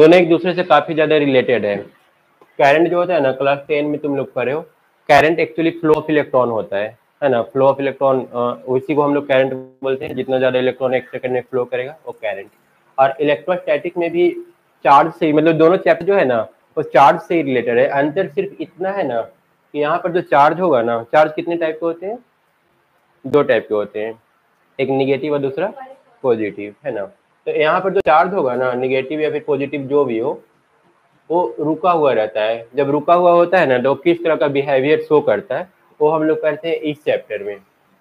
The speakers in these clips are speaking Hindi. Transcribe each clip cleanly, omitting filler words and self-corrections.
दोनों एक दूसरे से काफी ज्यादा रिलेटेड है। करंट जो होता है ना, क्लास 10 में तुम लोग पढ़े हो, current actually flow of electron होता है ना। फ्लो ऑफ इलेक्ट्रॉन, उसी को हम लोग करंट बोलते हैं। जितना ज्यादा इलेक्ट्रॉन एक सेकंड में फ्लो करेगा वो करंट। और इलेक्ट्रोस्टैटिक में भी चार्ज से, मतलब दोनों चैप्टर जो है ना वो चार्ज से ही रिलेटेड है। अंतर सिर्फ इतना है ना कि यहाँ पर जो चार्ज होगा ना, चार्ज कितने टाइप के होते हैं? 2 टाइप के होते हैं, एक निगेटिव और दूसरा पॉजिटिव, है ना। तो यहाँ पर जो चार्ज होगा ना, निगेटिव या फिर पॉजिटिव जो भी हो, वो रुका हुआ रहता है। जब रुका हुआ होता है ना तो किस तरह का बिहेवियर शो करता है वो हम लोग करते हैं इस चैप्टर में,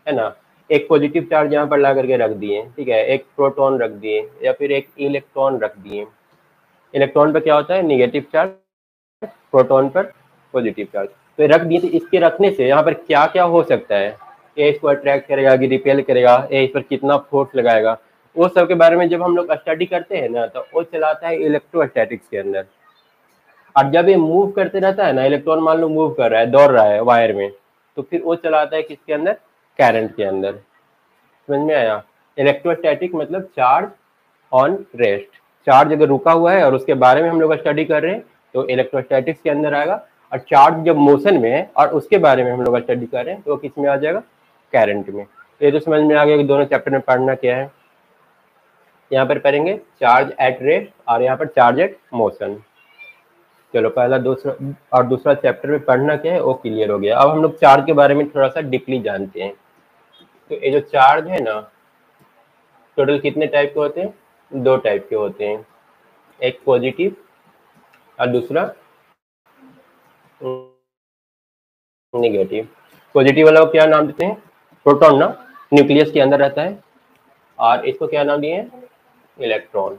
है ना। एक पॉजिटिव चार्ज यहाँ पर ला करके रख दिए, ठीक है, एक प्रोटॉन रख दिए या फिर एक इलेक्ट्रॉन रख दिए। इलेक्ट्रॉन पर क्या होता है? निगेटिव चार्ज, प्रोटॉन पर पॉजिटिव चार्ज। तो रख दिए, तो इसके रखने से यहाँ पर क्या क्या हो सकता है? ये इसको अट्रैक्ट करेगा कि रिपेल करेगा, ये इस पर कितना फोर्स लगाएगा, वो सब के बारे में जब हम लोग स्टडी करते हैं ना तो वो चलाता है इलेक्ट्रोस्टैटिक्स के अंदर। और जब ये मूव करते रहता है ना, इलेक्ट्रॉन मान लो मूव कर रहा है, दौड़ रहा है वायर में, तो फिर वो चलाता है किसके अंदर? करंट के अंदर। समझ में आया? इलेक्ट्रोस्टैटिक मतलब चार्ज ऑन रेस्ट। चार्ज अगर रुका हुआ है और उसके बारे में हम लोग स्टडी कर रहे हैं तो इलेक्ट्रोस्टैटिक्स के अंदर आएगा। और चार्ज जब मोशन में है और उसके बारे में हम लोग स्टडी कर रहे हैं तो किस में आ जाएगा? करंट में। ये तो समझ में आ गया कि दोनों चैप्टर में पढ़ना क्या है। यहाँ पर पढ़ेंगे चार्ज एट रेस्ट और यहाँ पर चार्ज एट मोशन। चलो, पहला दूसरा और दूसरा चैप्टर में पढ़ना क्या है वो क्लियर हो गया। अब हम लोग चार्ज के बारे में थोड़ा सा डीपली जानते हैं। तो ये जो चार्ज है ना, टोटल कितने टाइप के होते हैं? 2 टाइप के होते हैं, एक पॉजिटिव और दूसरा नेगेटिव। पॉजिटिव वाला को क्या नाम देते हैं? प्रोटॉन ना, न्यूक्लियस के अंदर रहता है। और इसको क्या नाम दिए हैं? इलेक्ट्रॉन।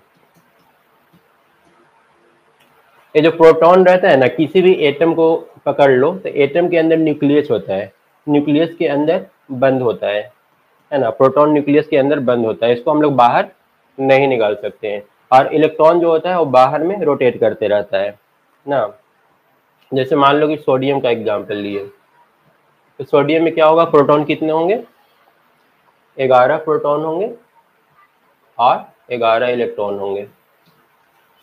ये जो प्रोटॉन रहता है ना, किसी भी एटम को पकड़ लो तो एटम के अंदर न्यूक्लियस होता है, न्यूक्लियस के अंदर बंद होता है ना। प्रोटॉन न्यूक्लियस के अंदर बंद होता है, इसको हम लोग बाहर नहीं निकाल सकते हैं। और इलेक्ट्रॉन जो होता है वो बाहर में रोटेट करते रहता है ना। जैसे मान लो कि सोडियम का एग्जाम्पल लिए, तो सोडियम में क्या होगा? प्रोटॉन कितने होंगे? 11 प्रोटॉन होंगे और 11 इलेक्ट्रॉन होंगे।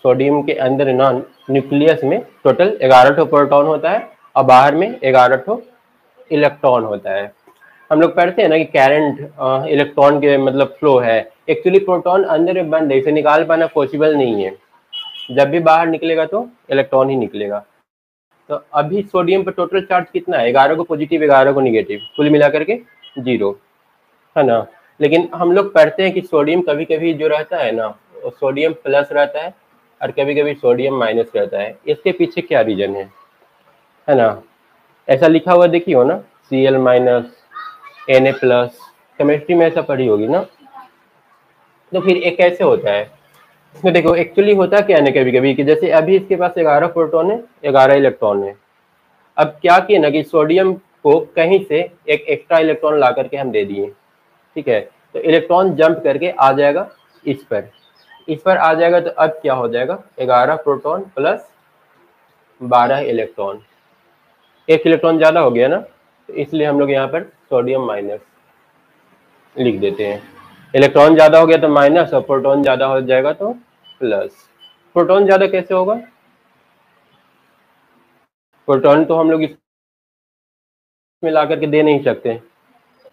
सोडियम के अंदर ना न्यूक्लियस में टोटल 11 ठो प्रोटॉन होता है और बाहर में 11 ठो इलेक्ट्रॉन होता है। हम लोग पढ़ते हैं ना कि करंट इलेक्ट्रॉन के मतलब फ्लो है। एक्चुअली प्रोटॉन अंदर में बंद है, इसे निकाल पाना पॉसिबल नहीं है। जब भी बाहर निकलेगा तो इलेक्ट्रॉन ही निकलेगा। तो अभी सोडियम पर टोटल चार्ज कितना है? 11 को पॉजिटिव, 11 को निगेटिव, कुल मिलाकर के 0, है ना। लेकिन हम लोग पढ़ते हैं कि सोडियम कभी कभी जो रहता है ना, सोडियम प्लस रहता है और कभी कभी सोडियम माइनस रहता है। इसके पीछे क्या रीजन है ना? ऐसा लिखा हुआ देखी हो ना, Cl minus Na plus, chemistry में ऐसा पढ़ी होगी ना। तो फिर एक कैसे होता है? तो देखो एक्चुअली होता क्या है ना, कभी कभी कि जैसे अभी इसके पास 11 प्रोटॉन है, 11 इलेक्ट्रॉन है। अब क्या किया ना कि सोडियम को कहीं से एक एक्स्ट्रा इलेक्ट्रॉन ला करके हम दे दिए, ठीक है। तो इलेक्ट्रॉन जंप करके आ जाएगा इस पर आ जाएगा। तो अब क्या हो जाएगा? 11 प्रोटॉन प्लस 12 इलेक्ट्रॉन, एक इलेक्ट्रॉन ज्यादा हो गया ना, तो इसलिए हम लोग यहाँ पर सोडियम माइनस लिख देते हैं। इलेक्ट्रॉन ज्यादा हो गया तो माइनस और प्रोटॉन ज्यादा हो जाएगा तो प्लस। प्रोटॉन ज्यादा कैसे होगा? प्रोटॉन तो हम लोग इसमें ला करके दे नहीं सकते,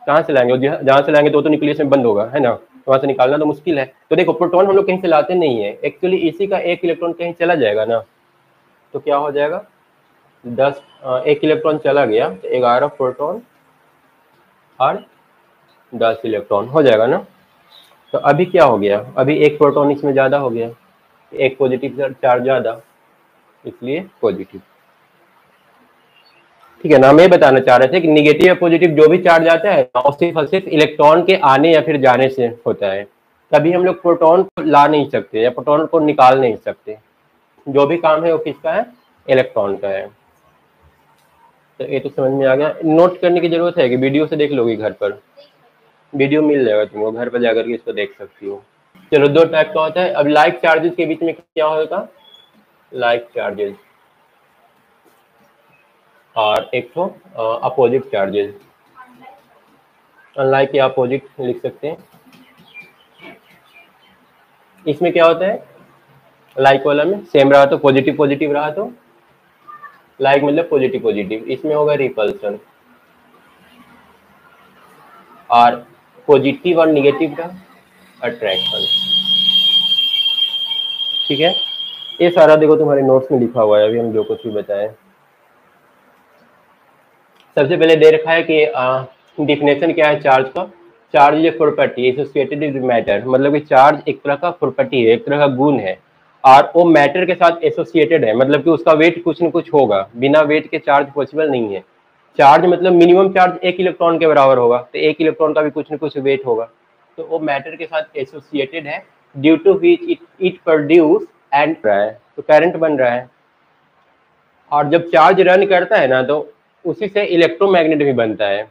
कहाँ से लाएंगे? जहाँ से लाएंगे तो न्यूक्लियस में बंद होगा, है ना। वहां से निकालना तो मुश्किल है। तो देखो प्रोटॉन हम लोग कहीं से लाते नहीं है, एक्चुअली इसी का एक इलेक्ट्रॉन कहीं चला जाएगा ना, तो क्या हो जाएगा? 10, एक इलेक्ट्रॉन चला गया तो 11 प्रोटॉन और 10 इलेक्ट्रॉन हो जाएगा ना। तो अभी क्या हो गया? अभी एक प्रोटॉन इसमें ज्यादा हो गया, एक पॉजिटिव चार्ज ज्यादा, इसलिए पॉजिटिव। ठीक है ना। हम ये बताना चाह रहे थे कि निगेटिव या पॉजिटिव जो भी चार्ज आता है वो सिर्फ और सिर्फ इलेक्ट्रॉन के आने या फिर जाने से होता है। कभी हम लोग प्रोटॉन को ला नहीं सकते या प्रोटॉन को निकाल नहीं सकते। जो भी काम है वो किसका है? इलेक्ट्रॉन का है। तो ये तो समझ में आ गया। नोट करने की जरूरत है कि वीडियो से देख लोगी, घर पर वीडियो मिल जाएगा तुमको, घर पर जाकर के इसको देख सकती हो। चलो, 2 टाइप का होता है। अब लाइक चार्जेस के बीच में क्या होगा? लाइक चार्जेस और एक तो अपोजिट चार्जेस। अनलाइक या अपोजिट लिख सकते हैं। इसमें क्या होता है? लाइक वाला में सेम रहा तो पॉजिटिव पॉजिटिव रहा तो लाइक मतलब पॉजिटिव पॉजिटिव, इसमें होगा रिपल्सन। और पॉजिटिव और निगेटिव का अट्रैक्शन। ठीक है, ये सारा देखो तुम्हारे नोट्स में लिखा हुआ है, अभी हम जो कुछ भी बताएं। सबसे पहले दे रखा है कि डिफिनेशन क्या है चार्ज का। Charge is a property associated with matter, मतलब कि चार्ज एक तरह का प्रॉपर्टी है, एक तरह का गुण है, और वो मैटर के साथ एसोसिएटेड है, मतलब कि उसका वेट कुछ न कुछ होगा, बिना वेट के चार्ज पॉसिबल नहीं है। चार्ज मतलब मिनिमम चार्ज 1 इलेक्ट्रॉन के बराबर होगा, तो 1 इलेक्ट्रॉन का भी कुछ न कुछ वेट होगा, तो वो मैटर के साथ एसोसिएटेड है, due to which it produce and रहा है, तो करंट बन रहा है। और जब चार्ज रन करता है ना, तो उसी से इलेक्ट्रोमैग्नेट भी बनता है।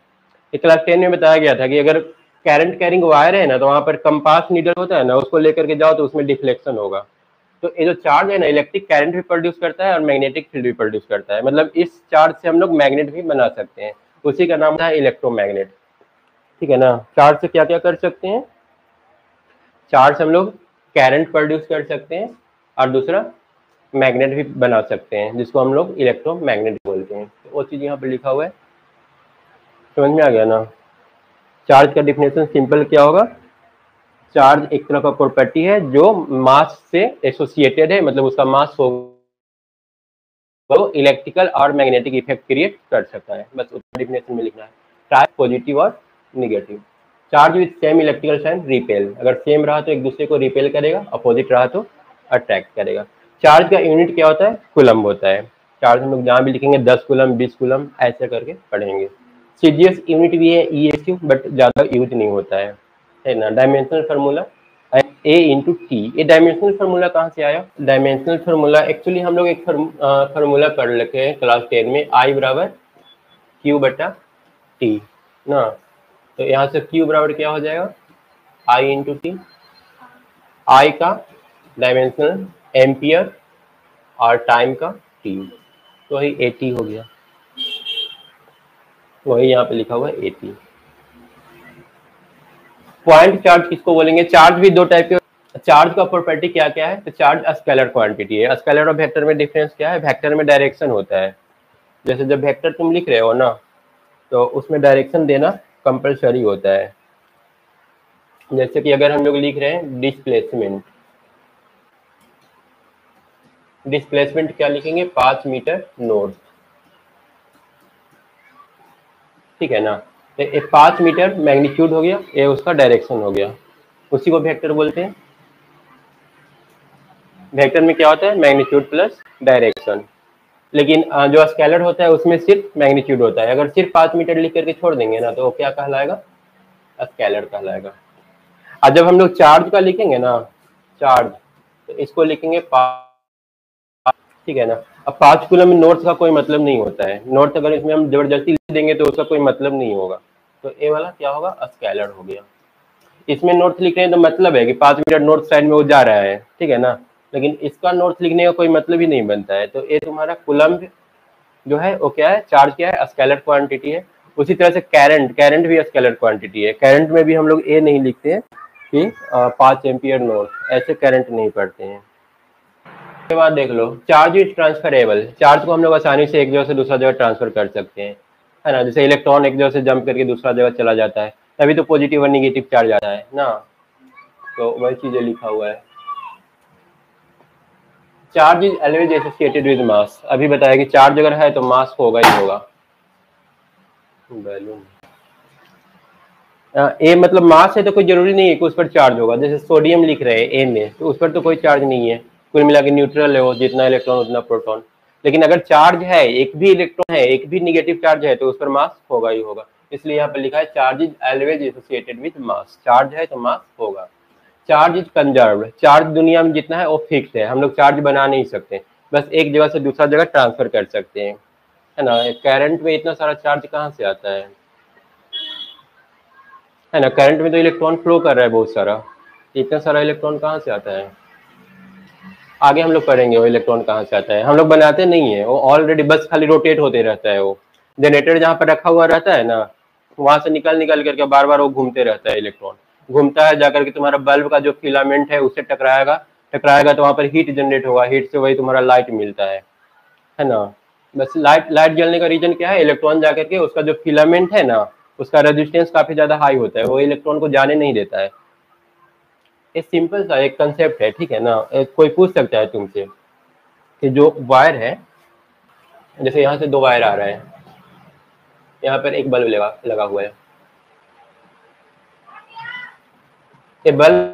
क्लास 10 में बताया गया था कि अगर करंट कैरिंग वायर है ना, तो वहां पर कंपास नीडल होता है ना, उसको लेकर के जाओ तो उसमें डिफ्लेक्शन होगा। तो ये जो चार्ज है ना, इलेक्ट्रिक करंट भी प्रोड्यूस करता है और मैग्नेटिक फील्ड भी प्रोड्यूस करता है, मतलब इस चार्ज से हम लोग मैग्नेट भी बना सकते हैं, उसी का नाम है इलेक्ट्रोमैग्नेट। ठीक है ना, चार्ज से क्या क्या कर सकते हैं, चार्ज हम लोग करंट प्रोड्यूस कर सकते हैं और दूसरा मैग्नेट भी बना सकते हैं, जिसको हम लोग इलेक्ट्रोमैग्नेट बोलते हैं। तो वो चीज यहाँ पर लिखा हुआ है, समझ में आ गया ना। चार्ज का डिफिनेशन सिंपल क्या होगा, चार्ज एक तरह का प्रॉपर्टी है जो मास से एसोसिएटेड है, मतलब उसका मास होगा, वो इलेक्ट्रिकल और मैग्नेटिक इफेक्ट क्रिएट कर सकता है, बस उसका डिफिनेशन में लिखना है। चार्ज पॉजिटिव और negative. Charge with same electrical sign repel, अगर सेम रहा तो एक दूसरे को रिपेल करेगा, अपोजिट रहा तो अट्रैक्ट करेगा। चार्ज का यूनिट क्या होता है, कूलम होता है। चार्ज हम लोग जहाँ भी लिखेंगे 10 कूलम 20 कूलम ऐसे करके पढ़ेंगे। सीजीएस यूनिट भी है ESU, बट ज्यादा यूज नहीं होता है ना। Dimensional formula A into T, ये डायमेंशनल फार्मूला कहाँ से आया, डायमेंशनल फार्मूला एक्चुअली हम लोग एक फार्मूला पढ़ रखे हैं क्लास 10 में, I बराबर Q बटा T ना। तो यहाँ से Q बराबर क्या हो जाएगा, I इंटू टी, I का डायमेंशनल एम्पियर और टाइम का T, तो वही AT हो गया, वही यहाँ पे लिखा हुआ है AT। पॉइंट चार्ज किसको बोलेंगे, चार्ज भी दो टाइप के। चार्ज का प्रॉपर्टी क्या क्या है, तो चार्ज स्केलर क्वांटिटी है। स्केलर और वेक्टर में डिफरेंस क्या है, वेक्टर में डायरेक्शन होता है, जैसे जब वेक्टर तुम लिख रहे हो ना, तो उसमें डायरेक्शन देना कंपलसरी होता है। जैसे कि अगर हम लोग लिख रहे हैं डिस्प्लेसमेंट, डिस्प्लेसमेंट क्या लिखेंगे, 5 मीटर नॉर्थ, ठीक है ना। तो ये 5 मीटर मैग्नीट्यूड हो गया, ये उसका डायरेक्शन हो गया, उसी को वेक्टर बोलते हैं। वेक्टर में क्या होता है, मैग्नीट्यूड प्लस डायरेक्शन। लेकिन जो स्केलर होता है उसमें सिर्फ मैग्नीट्यूड होता है, अगर सिर्फ 5 मीटर लिख करके छोड़ देंगे ना, तो वो क्या कहलाएगा, स्केलर कहलाएगा। और जब हम लोग चार्ज का लिखेंगे ना, चार्ज, तो इसको लिखेंगे 5, ठीक है ना। अब 5 कूलम में नॉर्थ का कोई मतलब नहीं होता है, नॉर्थ अगर इसमें हम जबरदस्ती लिख देंगे तो उसका कोई मतलब नहीं होगा, तो ये वाला क्या होगा, स्केलर हो गया। इसमें नॉर्थ लिख रहे हैं तो मतलब है कि 5 मीटर नॉर्थ साइड में वो जा रहा है, ठीक है ना, लेकिन इसका नॉर्थ लिखने का कोई मतलब ही नहीं बनता है। तो ये तुम्हारा कूलम जो है वो क्या है, चार्ज क्या है, स्केलर क्वांटिटी है। उसी तरह से करंट, करंट भी स्केलर क्वांटिटी है। करंट में भी हम लोग ए नहीं लिखते हैं कि 5 एम्पियर नॉर्थ, ऐसे करंट नहीं पढ़ते हैं। उसके बाद देख लो, चार्ज इज ट्रांसफरेबल, चार्ज को हम लोग आसानी से एक जगह से दूसरा जगह ट्रांसफर कर सकते हैं, है ना। जैसे इलेक्ट्रॉन एक जगह से जंप करके दूसरा जगह चला जाता है, तभी तो पॉजिटिव और निगेटिव चार्ज आता है ना, तो वही चीजें लिखा हुआ है। Charge is always associated with mass, अभी बताया कि चार्ज अगर है तो मास होगा ही होगा। बैलून ए मतलब मास है तो कोई जरूरी नहीं है कि उस पर चार्ज होगा, जैसे सोडियम लिख रहे हैं ए में, तो उस पर तो कोई चार्ज नहीं है, कुल मिला के न्यूट्रल है वो, जितना इलेक्ट्रॉन उतना प्रोटॉन। लेकिन अगर चार्ज है, एक भी इलेक्ट्रॉन है, एक भी निगेटिव चार्ज है, तो उस पर मास होगा ही होगा। इसलिए यहाँ पर लिखा है charge is always associated with mass, charge है तो मास होगा। चार्ज इज कंजर्व्ड, चार्ज दुनिया में जितना है वो फिक्स है, हम लोग चार्ज बना नहीं सकते, बस एक जगह से दूसरा जगह ट्रांसफर कर सकते हैं, है ना। करंट में इतना सारा चार्ज कहाँ से आता है ना, करंट में तो इलेक्ट्रॉन फ्लो कर रहा है बहुत सारा, इतना सारा इलेक्ट्रॉन कहाँ से आता है, आगे हम लोग पढ़ेंगे वो इलेक्ट्रॉन कहाँ से आता है, हम लोग बनाते नहीं है वो, ऑलरेडी बस खाली रोटेट होते रहता है वो। जनरेटर जहाँ पर रखा हुआ रहता है ना, वहां से निकल निकल करके बार बार वो घूमते रहता है, इलेक्ट्रॉन घूमता है, जाकर के तुम्हारा बल्ब का जो फिलामेंट है उससे टकराएगा, टकराएगा तो वहाँ पर हीट जनरेट होगा, हीट से वही तुम्हारा लाइट मिलता है ना। बस लाइट लाइट जलने का रीजन क्या है, इलेक्ट्रॉन जाकर के उसका जो फिलामेंट है ना उसका रेजिस्टेंस काफी ज्यादा हाई होता है, वो इलेक्ट्रॉन को जाने नहीं देता है। ये सिंपल सा एक कंसेप्ट है, ठीक है ना। कोई पूछ सकता है तुमसे कि जो वायर है, जैसे यहाँ से दो वायर आ रहा है, यहाँ पर एक बल्ब लगा लगा हुआ है, ये बल्ब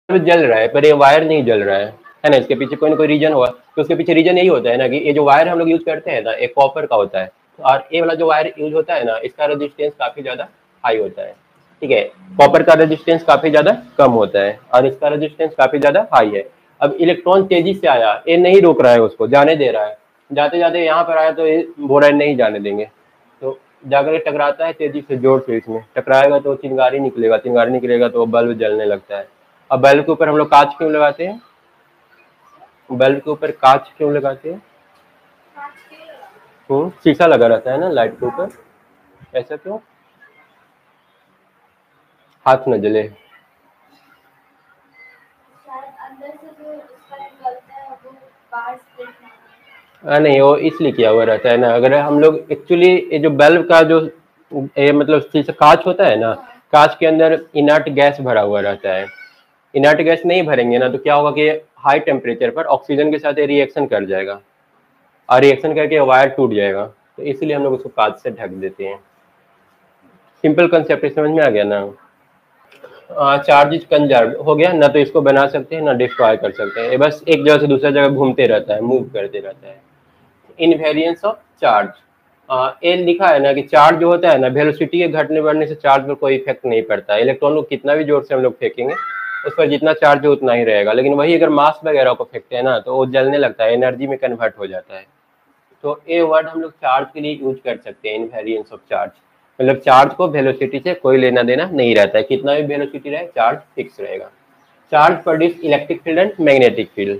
जल रहा है पर ये वायर नहीं जल रहा है ना। इसके पीछे कोई ना कोई रीजन होगा, तो उसके पीछे रीजन यही होता है ना कि ये जो वायर हम लोग यूज करते हैं ना, एक कॉपर का होता है, और ये वाला जो वायर यूज होता है ना, इसका रेजिस्टेंस काफी ज्यादा हाई होता है, ठीक है। कॉपर का रेजिस्टेंस काफी ज्यादा कम होता है और इसका रेजिस्टेंस काफी ज्यादा हाई है। अब इलेक्ट्रॉन तेजी से आया, ये नहीं रोक रहा है, उसको जाने दे रहा है, जाते जाते यहाँ पर आया तो ये बोल रहा है नहीं जाने देंगे, तो जाकर टकराता है तेजी से, जोर से इसमें टकराएगा तो चिंगारी निकलेगा, चिंगारी निकलेगा तो बल्ब जलने लगता है। अब बल्ब के ऊपर हम लोग कांच क्यों लगाते हैं, बल्ब के ऊपर कांच क्यों लगाते हैं? शीशा लगा रहता है ना लाइट के ऊपर, ऐसा क्यों? हाथ न जले। नहीं, वो इसलिए किया हुआ रहता है ना, अगर हम लोग एक्चुअली ये जो बल्ब का जो ये मतलब शीशा कांच होता है ना, कांच के अंदर इनर्ट गैस भरा हुआ रहता है। इनर्ट गैस नहीं भरेंगे ना तो क्या होगा कि हाई टेम्परेचर पर ऑक्सीजन के साथ रिएक्शन कर जाएगा और रिएक्शन करके वायर टूट जाएगा, तो इसलिए हम लोग उसको कांच से ढक देते हैं। सिंपल कंसेप्ट समझ में आ गया ना। चार्ज इज कंजर्व हो गया ना, तो इसको बना सकते हैं ना डिस्ट्रॉय कर सकते हैं, ये बस एक जगह से दूसरा जगह घूमते रहता है, मूव करते रहता है। इनवेरियंस ऑफ चार्ज, ये लिखा है ना कि चार्ज जो होता है ना, वेलोसिटी के घटने बढ़ने से चार्ज पर कोई इफेक्ट नहीं पड़ता। इलेक्ट्रॉन को कितना भी जोर से हम लोग फेंकेंगे उस पर जितना चार्ज है उतना ही रहेगा, लेकिन वही अगर मास वगैरह को फेंकते हैं ना तो वो जलने लगता है, एनर्जी में कन्वर्ट हो जाता है। तो ये वर्ड हम लोग चार्ज के लिए यूज कर सकते हैं, इनवेरियंस ऑफ चार्ज, मतलब चार्ज को वेलोसिटी से कोई लेना देना नहीं रहता है, कितना भी वेलोसिटी रहे चार्ज फिक्स रहेगा। Charge produce electric field and magnetic field.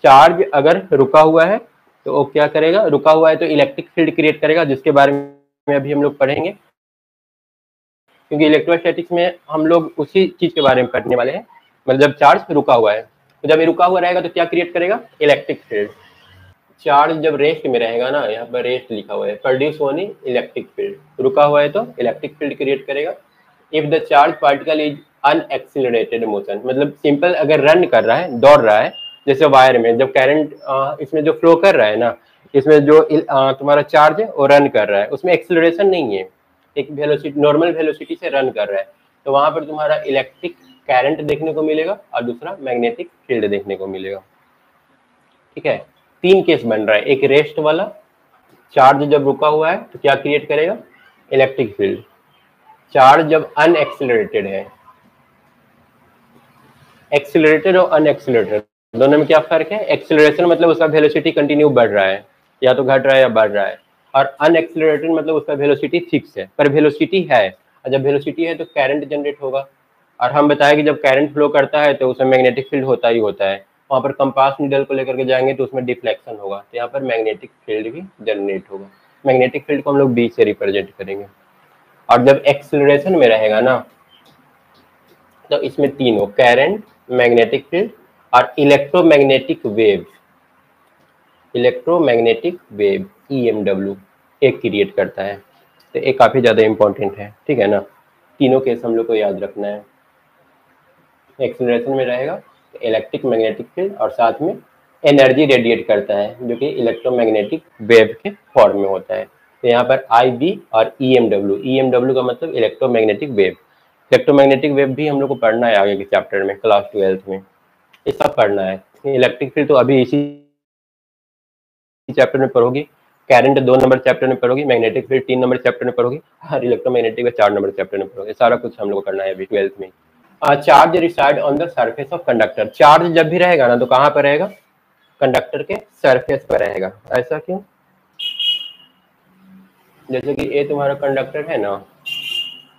Charge अगर रुका हुआ है तो वो क्या करेगा, रुका हुआ है तो इलेक्ट्रिक फील्ड क्रिएट करेगा, जिसके बारे में अभी हम लोग पढ़ेंगे, क्योंकि इलेक्ट्रोस्टैटिक्स में हम लोग उसी चीज के बारे में पढ़ने वाले हैं। मतलब जब चार्ज रुका हुआ है, तो जब ये रुका हुआ रहेगा तो क्या क्रिएट करेगा, इलेक्ट्रिक फील्ड। चार्ज जब रेस्ट में रहेगा ना, यहाँ पर रेस्ट लिखा हुआ है, प्रोड्यूस होनी इलेक्ट्रिक फील्ड, रुका हुआ है तो इलेक्ट्रिक फील्ड क्रिएट करेगा। If the charge particle is unaccelerated motion, मतलब सिंपल अगर रन कर रहा है, दौड़ रहा है, जैसे वायर में जब करंट इसमें जो फ्लो कर रहा है ना, इसमें जो तुम्हारा चार्ज है वो रन कर रहा है, उसमें एक्सिलरेशन नहीं है, एक वेलोसिटी नॉर्मल वेलोसिटी से रन कर रहा है, तो वहां पर तुम्हारा इलेक्ट्रिक करंट देखने को मिलेगा और दूसरा मैग्नेटिक फील्ड देखने को मिलेगा, ठीक है। तीन केस बन रहा है, एक रेस्ट वाला, चार्ज जब रुका हुआ है तो क्या क्रिएट करेगा, इलेक्ट्रिक फील्ड। चार्ज जब अनएक्सिलरेटेड है, एक्सिलरेटेड और अनएक्सिलरेटेड दोनों में क्या फर्क है, एक्सिलरेशन मतलब उसका वेलोसिटी कंटिन्यू बढ़ रहा है, या तो घट रहा है या बढ़ रहा है, और अनएक्सिलरेटेड मतलब उसका वेलोसिटी फिक्स है, पर वेलोसिटी है, और जब वेलोसिटी है तो करंट जनरेट होगा, और हम बताया कि जब करंट फ्लो करता है तो उसमें मैग्नेटिक फील्ड होता ही होता है, वहाँ पर कंपास नीडल को लेकर के जाएंगे तो उसमें डिफ्लेक्शन होगा, तो यहाँ पर मैग्नेटिक फील्ड भी जनरेट होगा। मैग्नेटिक फील्ड को हम लोग बी से रिप्रेजेंट करेंगे। और जब एक्सिलरेशन में रहेगा ना, तो इसमें तीनों करंट, मैग्नेटिक फील्ड और electromagnetic wave, electromagnetic wave EMW एक क्रिएट करता है, तो ये काफी ज्यादा इंपॉर्टेंट है, ठीक है ना। तीनों केस हम लोग को याद रखना है। एक्सिलरेशन में रहेगा तो इलेक्ट्रिक मैग्नेटिक फील्ड और साथ में एनर्जी रेडिएट करता है जो कि इलेक्ट्रोमैग्नेटिक वेव के फॉर्म में होता है। तो यहाँ पर IB और EMW का मतलब इलेक्ट्रोमैग्नेटिक वेव। इलेक्ट्रोमैग्नेटिक वेव भी हम लोग को पढ़ना है आगे के चैप्टर में, क्लास 12th में ये सब पढ़ना है। इलेक्ट्रिक फील्ड तो अभी इसी चैप्टर में पढ़ोगी, करंट 2 नंबर चैप्टर में पढ़ोगी, मैग्नेटिक फील्ड 3 नंबर चैप्टर में पढ़ोगी, और इलेक्ट्रोमैग्नेटिक 4 नंबर चैप्टर में पढ़ोगे। सारा कुछ हम लोग को करना है अभी 12th में। Charge reside on the surface of conductor. Charge जब भी रहेगा ना तो कहाँ पर रहेगा, कंडक्टर के सरफेस पर रहेगा। ऐसा क्यों, जैसे कि ये तुम्हारा कंडक्टर है ना,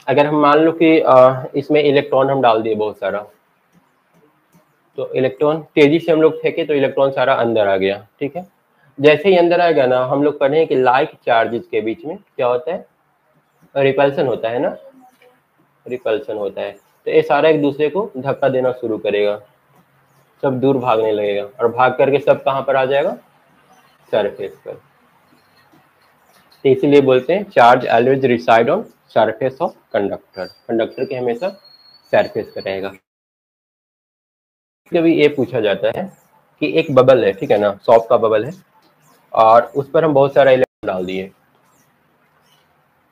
अगर हम मान लो कि इसमें इलेक्ट्रॉन हम डाल दिए बहुत सारा, तो इलेक्ट्रॉन तेजी से हम लोग फेंके तो इलेक्ट्रॉन सारा अंदर आ गया, ठीक है। जैसे ही अंदर आएगा ना, हम लोग पढ़े कि लाइक चार्जेस के बीच में क्या होता है, रिपल्सन होता है ना, रिपल्सन होता है। तो ये सारा एक दूसरे को धक्का देना शुरू करेगा, सब दूर भागने लगेगा और भाग करके सब कहाँ पर आ जाएगा, सरफेस पर। तो इसीलिए बोलते हैं charge always reside on surface of conductor, conductor के हमेशा सरफेस पर रहेगा। कभी ये पूछा जाता है कि एक बबल है, ठीक है ना, सॉफ्ट का बबल है और उस पर हम बहुत सारा इलेक्ट्रॉन डाल दिए।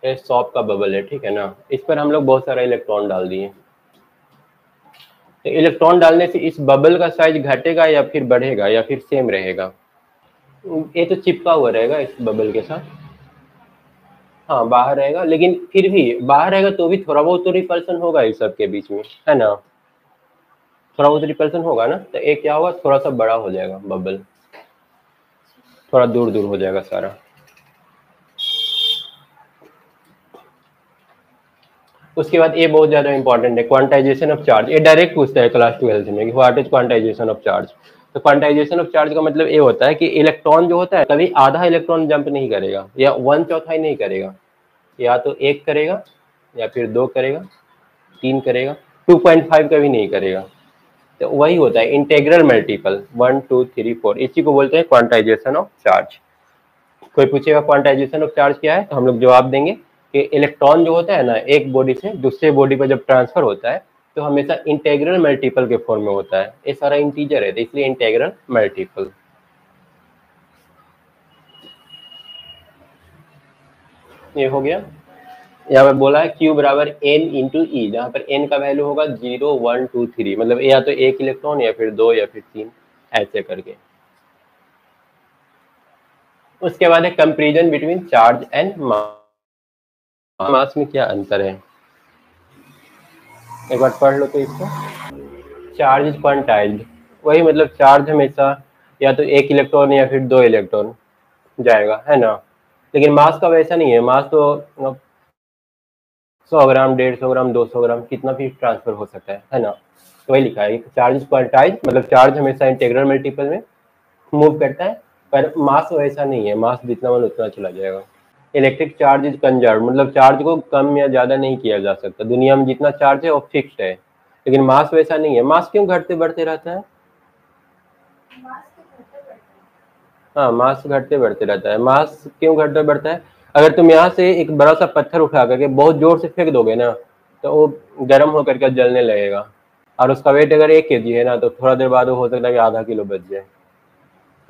ये सॉफ्ट का बबल है, ठीक है ना, इस पर हम लोग बहुत सारा इलेक्ट्रॉन डाल दिए। तो इलेक्ट्रॉन डालने से इस बबल का साइज घटेगा या फिर बढ़ेगा या फिर सेम रहेगा? ये तो चिपका हुआ रहेगा इस बबल के साथ। हाँ बाहर रहेगा, लेकिन फिर भी बाहर रहेगा तो भी थोड़ा बहुत तो रिपल्सन होगा इस सब के बीच में, है ना, थोड़ा बहुत रिपल्सन होगा ना। तो एक क्या होगा, थोड़ा सा बड़ा हो जाएगा बबल, थोड़ा दूर दूर हो जाएगा सारा। उसके बाद ये बहुत ज्यादा इंपॉर्टेंट है, क्वांटाइजेशन ऑफ चार्ज। ये डायरेक्ट पूछता है क्लास 12 में कि what is quantization of charge. तो क्वांटाइजेशन ऑफ चार्ज का मतलब ये होता है कि इलेक्ट्रॉन जो होता है कभी आधा इलेक्ट्रॉन जंप नहीं करेगा या 1/4 नहीं करेगा, या तो 1 करेगा या फिर 2 करेगा, 3 करेगा, 2.5 कभी नहीं करेगा। तो वही होता है इंटेग्रल मल्टीपल, 1 2 3 4, इसी को बोलते हैं क्वांटाइजेशन ऑफ चार्ज। कोई पूछेगा क्वांटाइजेशन ऑफ चार्ज क्या है, तो हम लोग जवाब देंगे कि इलेक्ट्रॉन जो होता है ना एक बॉडी से दूसरे बॉडी पर जब ट्रांसफर होता है तो हमेशा इंटेग्रल मल्टीपल के फॉर्म में होता है। ये सारा इंटीजर है तो इसलिए इंटेग्रल मल्टीपल। ये हो गया। यहाँ पे बोला है Q बराबर n इंटू ई, जहाँ पर n का वैल्यू होगा 0 1 2 3, मतलब या तो एक इलेक्ट्रॉन या फिर 2 या फिर 3 ऐसे करके। उसके बाद है comparison between charge and mass. Mass में क्या अंतर है, एक बार पढ़ लो तो इसको। चार्ज इज क्वांटाइज्ड, वही मतलब चार्ज हमेशा या तो एक इलेक्ट्रॉन या फिर 2 इलेक्ट्रॉन जाएगा, है ना। लेकिन मास का वैसा नहीं है, मास तो 100 ग्राम 150 ग्राम 200 ग्राम कितना भी ट्रांसफर हो सकता है ना। तो वही लिखा है चार्ज इज क्वांटाइज्ड, मतलब चार्ज हमेशा इंटीग्रल मल्टीपल में मूव करता है, पर मास वैसा नहीं है, मास जितना मन उतना चला जाएगा। इलेक्ट्रिक चार्ज इज कंजर्व, मतलब चार्ज को कम या ज्यादा नहीं किया जा सकता, दुनिया में जितना चार्ज है वो फिक्स्ड है। लेकिन मास वैसा नहीं है, मास क्यों घटते बढ़ते रहता है? हाँ मास घटते बढ़ते रहता है। मास क्यों घटते बढ़ता है, अगर तुम यहाँ से एक बड़ा सा पत्थर उठा करके बहुत जोर से फेंक दोगे ना तो वो गर्म होकर के जलने लगेगा, और उसका वेट अगर 1 kg है ना तो थोड़ा देर बाद वो हो सकता है कि आधा किलो बच जाए।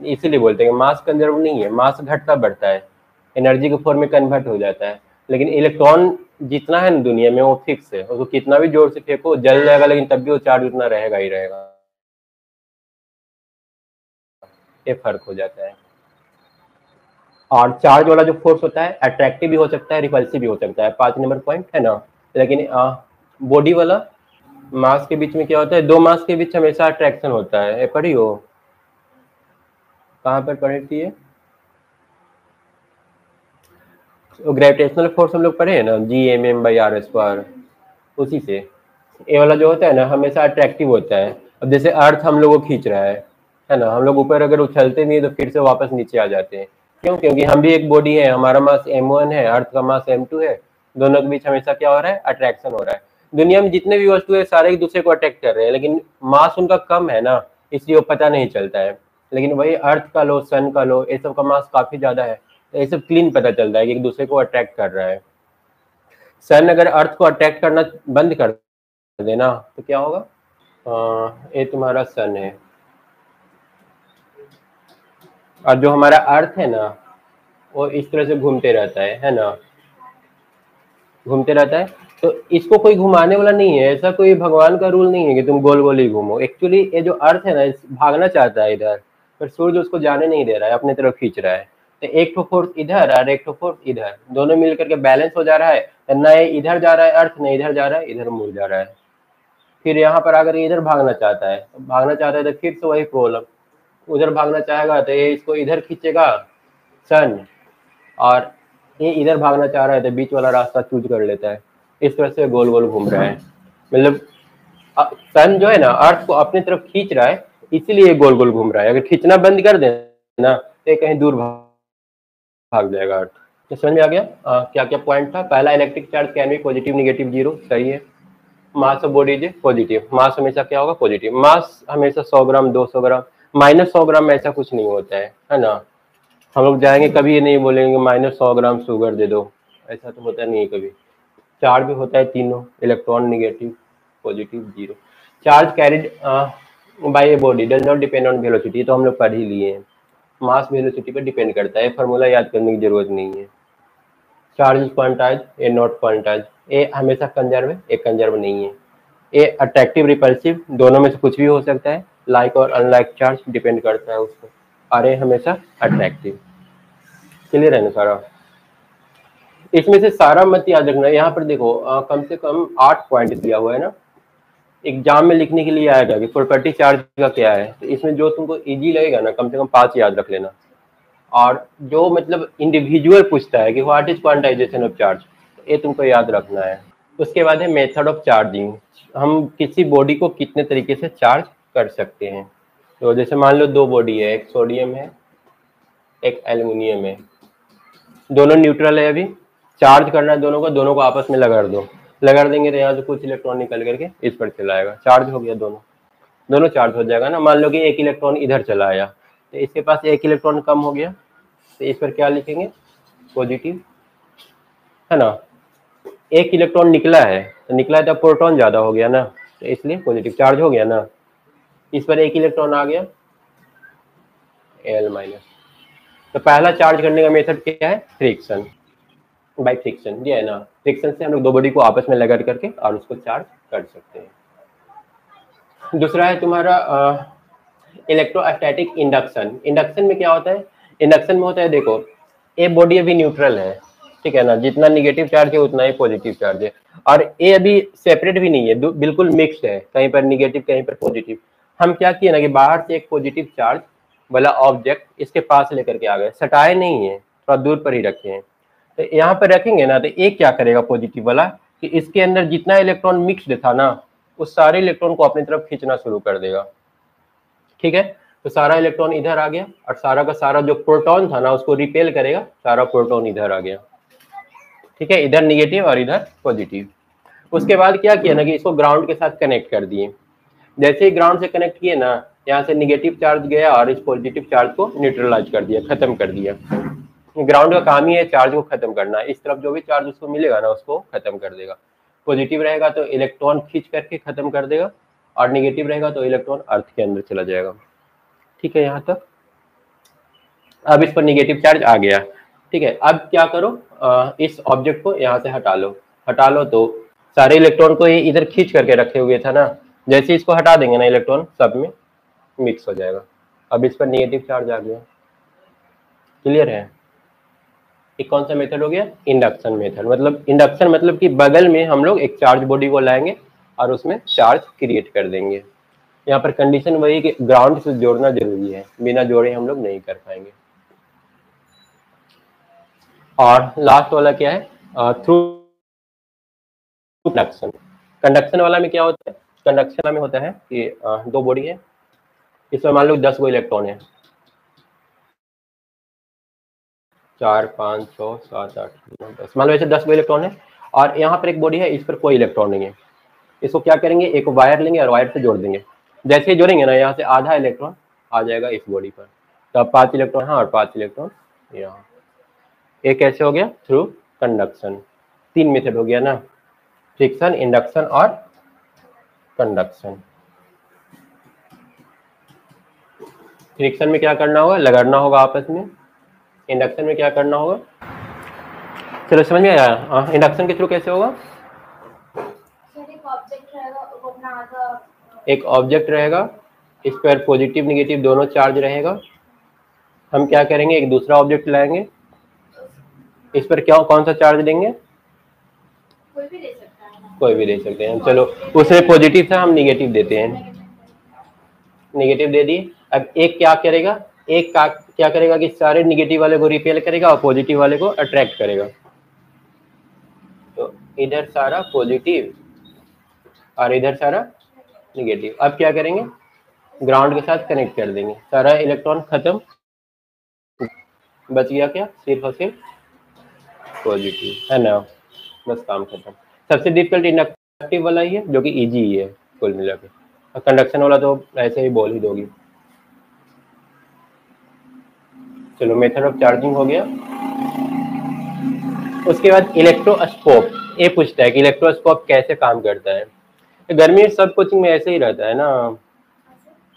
इसीलिए बोलते हैं मास कंजर्व नहीं है, मास घटता बढ़ता है, एनर्जी के फॉर्म में कन्वर्ट हो जाता है। लेकिन इलेक्ट्रॉन जितना है ना दुनिया में वो फिक्स है, उसको कितना भी जोर से फेंको जल जाएगा, लेकिन तब भी वो चार्ज उतना रहेगा ही रहेगा। ये फर्क हो जाता है। और चार्ज वाला जो फोर्स होता है अट्रैक्टिव भी हो सकता है, रिपल्सिव भी हो सकता है, 5 नंबर पॉइंट है ना। लेकिन बॉडी वाला मास के बीच में क्या होता है, दो मास के बीच हमेशा अट्रैक्शन होता है। ये पढ़ी हो, कहाँ पर पढ़ी थी ये? ग्रेविटेशनल फोर्स हम लोग पढ़े हैं ना, G m m/r², उसी से। ये वाला जो होता है ना हमेशा अट्रैक्टिव होता है। अब जैसे अर्थ हम लोग को खींच रहा है ना, हम लोग ऊपर अगर उछलते नहीं है तो फिर से वापस नीचे आ जाते हैं। क्यों? क्योंकि हम भी एक बॉडी है, हमारा मास m1 है, अर्थ का मास m2 है, दोनों के बीच हमेशा क्या हो रहा है, अट्रैक्शन हो रहा है। दुनिया में जितने भी वस्तु है सारे एक दूसरे को अट्रैक्ट कर रहे हैं, लेकिन मास उनका कम है ना, इसलिए वो पता नहीं चलता है। लेकिन वही अर्थ का लो, सन का लो, ये सब का मास काफी ज्यादा है, तो ये सब क्लीन पता चलता है कि एक दूसरे को अट्रैक्ट कर रहा है। सन अगर अर्थ को अट्रैक्ट करना बंद कर देना तो क्या होगा? ये तुम्हारा सन है, और जो हमारा अर्थ है ना वो इस तरह से घूमते रहता है ना, घूमते रहता है। तो इसको कोई घुमाने वाला नहीं है, ऐसा कोई भगवान का रूल नहीं है कि तुम गोल गोल ही घूमो। एक्चुअली ये जो अर्थ है ना भागना चाहता है इधर, पर सूर्य उसको जाने नहीं दे रहा है, अपने तरफ खींच रहा है। तो एक तो फोर्स इधर और एक तो फोर्स इधर, दोनों मिलकर के बैलेंस हो जा रहा है, तो न ये इधर जा रहा है अर्थ, न इधर जा रहा है, इधर मुड़ जा रहा है। फिर यहाँ पर अगर इधर भागना चाहता है, तो फिर से वही प्रॉब्लम, उधर भागना चाहेगा तो ये इसको इधर खींचेगा सन, और ये इधर भागना चाह रहा है तो बीच वाला रास्ता चूज कर लेता है। इस तरह से गोल गोल घूम रहा है, मतलब सन जो है ना अर्थ को अपनी तरफ खींच रहा है, इसीलिए गोल गोल घूम रहा है। अगर खींचना बंद कर देना तो कहीं दूर भाग जाएगा अर्थ। तो समझ में आ गया क्या क्या पॉइंट था? पहला, electric charge can be positive, negative, zero, सही है। Mass of body is positive, mass हमेशा क्या होगा, पॉजिटिव। मास हमेशा 100 ग्राम 200 ग्राम, माइनस 100 ग्राम में ऐसा कुछ नहीं होता है ना। हम लोग जाएंगे कभी ये नहीं बोलेंगे माइनस 100 ग्राम शुगर दे दो, ऐसा तो होता नहीं है कभी। चार्ज भी होता है तीनों, electron, negative, positive, zero. Charge carried by a body does not depend on velocity, तो हम लोग पढ़ ही लिए हैं, मास वेलोसिटी पर डिपेंड करता है, फार्मूला याद करने की जरूरत नहीं है। चार्ज इज क्वांटाइज, ए नॉट क्वांटाइज, ए हमेशा कंजर्व है, ए कंजर्व नहीं है। ए अट्रैक्टिव रिपल्सिव, दोनों में से कुछ भी हो सकता है, लाइक और अनलाइक चार्ज डिपेंड करता है उस पर, और ए हमेशा अट्रैक्टिव। क्लियर है ना सारा? इसमें से सारा मत याद रखना, यहाँ पर देखो कम से कम 8 पॉइंट दिया हुआ है ना, एग्जाम में लिखने के लिए आएगा कि प्रॉपर्टी चार्ज का क्या है, तो इसमें जो तुमको इजी लगेगा ना कम से कम 5 याद रख लेना। और जो मतलब इंडिविजुअल पूछता है कि what is quantization of charge, ये तुमको याद रखना है। उसके बाद है मेथड ऑफ चार्जिंग, हम किसी बॉडी को कितने तरीके से चार्ज कर सकते हैं। तो जैसे मान लो 2 बॉडी है, एक सोडियम है एक एल्युमिनियम है, दोनों न्यूट्रल है, अभी चार्ज करना है दोनों को आपस में लगा दो, लगा देंगे तो यहाँ से कुछ इलेक्ट्रॉन निकल करके इस पर चला आएगा, चार्ज हो गया, दोनों चार्ज हो जाएगा ना। मान लो कि एक इलेक्ट्रॉन इधर चला आया, तो इसके पास एक इलेक्ट्रॉन कम हो गया, तो इस पर क्या लिखेंगे, पॉजिटिव, है ना। एक इलेक्ट्रॉन निकला है, तो निकला है तो प्रोटॉन ज्यादा हो गया ना, तो इसलिए पॉजिटिव चार्ज हो गया ना। इस पर एक इलेक्ट्रॉन आ गया, Al-। तो पहला चार्ज करने का मेथड क्या है, फ्रिक्शन, बाय फ्रिक्शन, ये है ना, फ्रिक्शन से हम लोग 2 बॉडी को आपस में लगा करके और उसको चार्ज कर सकते हैं। दूसरा है तुम्हारा इलेक्ट्रोस्टैटिक इंडक्शन। इंडक्शन में क्या होता है, इंडक्शन में होता है देखो, ए बॉडी अभी न्यूट्रल है, ठीक है ना, जितना निगेटिव चार्ज है उतना ही पॉजिटिव चार्ज है, और ए अभी सेपरेट भी नहीं है, बिल्कुल मिक्स्ड है, कहीं पर निगेटिव कहीं पर पॉजिटिव। हम क्या किए ना कि बाहर से एक पॉजिटिव चार्ज वाला ऑब्जेक्ट इसके पास लेकर के आ गए, सटाए नहीं है, थोड़ा दूर पर ही रखे हैं। तो यहाँ पर रखेंगे ना, तो एक क्या करेगा पॉजिटिव वाला कि इसके अंदर जितना इलेक्ट्रॉन मिक्स्ड था ना, उस सारे इलेक्ट्रॉन को अपनी तरफ खींचना शुरू कर देगा, ठीक है। तो सारा इलेक्ट्रॉन इधर आ गया, और सारा का सारा जो प्रोटॉन था ना उसको रिपेल करेगा, सारा प्रोटॉन इधर आ गया, ठीक है, इधर निगेटिव और इधर पॉजिटिव। उसके बाद क्या किया ना कि इसको ग्राउंड के साथ कनेक्ट कर दिए, जैसे ही ग्राउंड से कनेक्ट किए ना, यहाँ से निगेटिव चार्ज गया और इस पॉजिटिव चार्ज को न्यूट्रलाइज कर दिया, खत्म कर दिया। ग्राउंड का काम ही है चार्ज को खत्म करना, इस तरफ जो भी चार्ज उसको मिलेगा ना उसको खत्म कर देगा। पॉजिटिव रहेगा तो इलेक्ट्रॉन खींच करके खत्म कर देगा, और निगेटिव रहेगा तो इलेक्ट्रॉन अर्थ के अंदर चला जाएगा, ठीक है यहाँ तक। अब इस पर निगेटिव चार्ज आ गया, ठीक है। अब क्या करो, इस ऑब्जेक्ट को यहाँ से हटा लो तो सारे इलेक्ट्रॉन को ये इधर खींच करके रखे हुए था ना, जैसे इसको हटा देंगे ना इलेक्ट्रॉन सब में मिक्स हो जाएगा। अब इस पर निगेटिव चार्ज आ गया, क्लियर है। ये कौन सा मेथड हो गया, इंडक्शन मेथड। मतलब इंडक्शन मतलब कि बगल में हम लोग एक चार्ज बॉडी को लाएंगे और उसमें चार्ज क्रिएट कर देंगे। यहाँ पर कंडीशन वही कि ग्राउंड से जोड़ना जरूरी है, बिना जोड़े हम लोग नहीं कर पाएंगे। और लास्ट वाला क्या है, थ्रू कंडक्शन। कंडक्शन वाला में क्या होता है, कंडक्शन वाला में होता है कि 2 बॉडी है, इसमें मान लो 10 गो इलेक्ट्रॉन है, 4 5 6 7 8 9 10, मान लो ऐसे 10 गो इलेक्ट्रॉन है, और यहाँ पर एक बॉडी है, इस पर कोई इलेक्ट्रॉन नहीं है। इसको क्या करेंगे, एक वायर लेंगे और वायर से जोड़ देंगे, जैसे ही जोड़ेंगे ना यहाँ से आधा इलेक्ट्रॉन आ जाएगा इस बॉडी पर, तो 5 इलेक्ट्रॉन यहाँ और 5 इलेक्ट्रॉन यहाँ। ये कैसे हो गया, थ्रू कंडक्शन। 3 मेथड हो गया ना, फ्रिक्शन, इंडक्शन और कंडक्शन। फ्रिक्शन में क्या करना होगा, लगाना होगा आपस में। इंडक्शन में क्या करना होगा, चलो समझ में आया। इंडक्शन के थ्रू कैसे होगा, एक ऑब्जेक्ट रहेगा, इस पर पॉजिटिव निगेटिव दोनों चार्ज रहेगा। हम क्या करेंगे, एक दूसरा ऑब्जेक्ट लाएंगे, इस पर क्या कौन सा चार्ज देंगे, कोई भी दे सकते हैं। चलो उसमें पॉजिटिव था, हम निगेटिव देते हैं, निगेटिव दे दिए। अब एक क्या करेगा, एक का क्या करेगा कि सारे निगेटिव वाले को रिपेल करेगा और पॉजिटिव वाले को अट्रैक्ट करेगा। तो इधर सारा पॉजिटिव और इधर सारा निगेटिव। अब क्या करेंगे, ग्राउंड के साथ कनेक्ट कर देंगे, सारा इलेक्ट्रॉन खत्म, बच गया क्या, सिर्फ और सिर्फ पॉजिटिव, है ना, बस काम खत्म। सबसे डिफिकल्ट इंडक्शन कंडक्टिव वाला ही है जो कि इजी ही है कुल मिला के, और कंडक्शन वाला तो ऐसे ही बोल ही दोगी। चलो मेथड ऑफ चार्जिंग हो गया। उसके बाद इलेक्ट्रोस्कोप, ये पूछता है कि इलेक्ट्रोस्कोप कैसे काम करता है। गर्मी सब कोचिंग में ऐसे ही रहता है ना,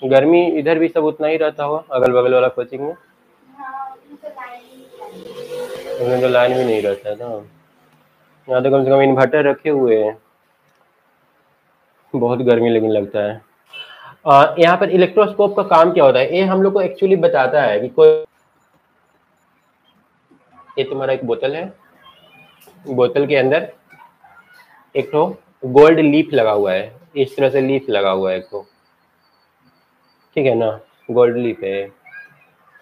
गर्मी इधर भी सब उतना ही रहता होगा अगल बगल वाला कोचिंग में, उसमें तो लाइन भी नहीं रहता है ना। यहाँ तो कम से कम इन्वर्टर रखे हुए हैं, बहुत गर्मी लेकिन लगता है। यहाँ पर इलेक्ट्रोस्कोप का काम क्या होता है, ये हम लोग को एक्चुअली बताता है कि कोई, ये तुम्हारा एक बोतल है, बोतल के अंदर एक तो गोल्ड लीफ लगा हुआ है, इस तरह से लीफ लगा हुआ है एक तो, ठीक है ना, गोल्ड लीफ है।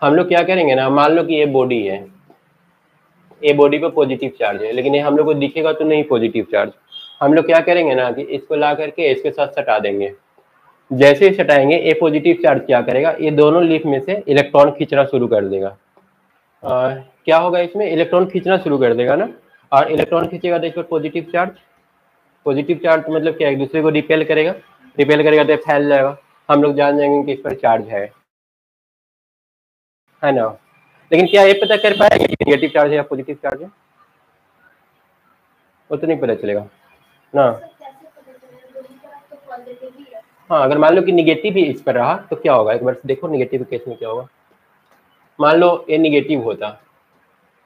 हम लोग क्या करेंगे ना, मान लो कि ये बॉडी है, ये बॉडी पे पॉजिटिव चार्ज है, लेकिन ये हम लोग को दिखेगा तो नहीं पॉजिटिव चार्ज। हम लोग क्या करेंगे ना कि इसको ला करके इसके साथ सटा देंगे। जैसे ही सटाएंगे ये पॉजिटिव चार्ज क्या करेगा, ये दोनों लीफ में से इलेक्ट्रॉन खींचना शुरू कर देगा। क्या होगा इसमें, इलेक्ट्रॉन खींचना शुरू कर देगा ना, और इलेक्ट्रॉन खींचेगा तो इस पर पॉजिटिव चार्ज मतलब क्या, एक दूसरे को रिपेल करेगा, रिपेल करेगा तो फैल जाएगा, हम लोग जान जाएंगे कि इस पर चार्ज है ना। लेकिन क्या ये पता कर पाएगा कि नेगेटिव चार्ज है या पॉजिटिव चार्ज है, वो तो नहीं पता चलेगा ना। हाँ, अगर मान लो कि निगेटिव ही इस पर रहा तो क्या होगा, एक बार देखो निगेटिव केस में क्या होगा। मान लो ये निगेटिव होता,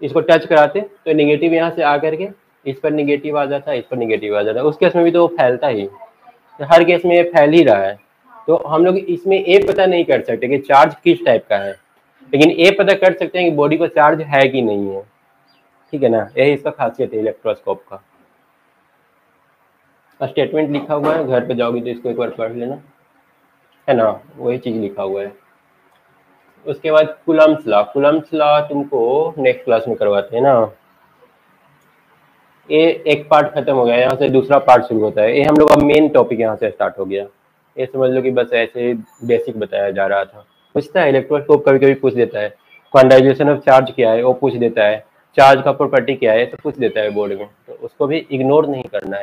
इसको टच कराते तो निगेटिव यहाँ से आकर के इस पर निगेटिव आ जाता है, इस पर निगेटिव आ जाता है, उस केस में भी तो वो फैलता ही, तो हर केस में ये फैल ही रहा है। तो हम लोग इसमें ये पता नहीं कर सकते कि चार्ज किस टाइप का है, लेकिन ये पता कर सकते हैं कि बॉडी पर चार्ज है कि नहीं है, ठीक है ना। यही इसका खासियत है इलेक्ट्रोस्कोप का। स्टेटमेंट लिखा हुआ है, घर पे जाओगी तो इसको एक बार पढ़ लेना, है ना, वही चीज लिखा हुआ है। उसके बाद कूलम्ब्स लॉ तुमको नेक्स्ट क्लास में करवाते हैं ना। ये एक पार्ट खत्म हो गया, यहाँ से दूसरा पार्ट शुरू होता है, ये हम लोग का मेन टॉपिक यहाँ से स्टार्ट हो गया। ये समझ लो कि बस ऐसे बेसिक बताया जा रहा था। पूछता है इलेक्ट्रोस्कोप, कभी कभी पूछ देता है क्वांटाइजेशन ऑफ चार्ज क्या है, वो पूछ देता है, चार्ज का प्रॉपर्टी क्या है, तो पूछ देता है बोर्ड में, तो उसको भी इग्नोर नहीं करना है।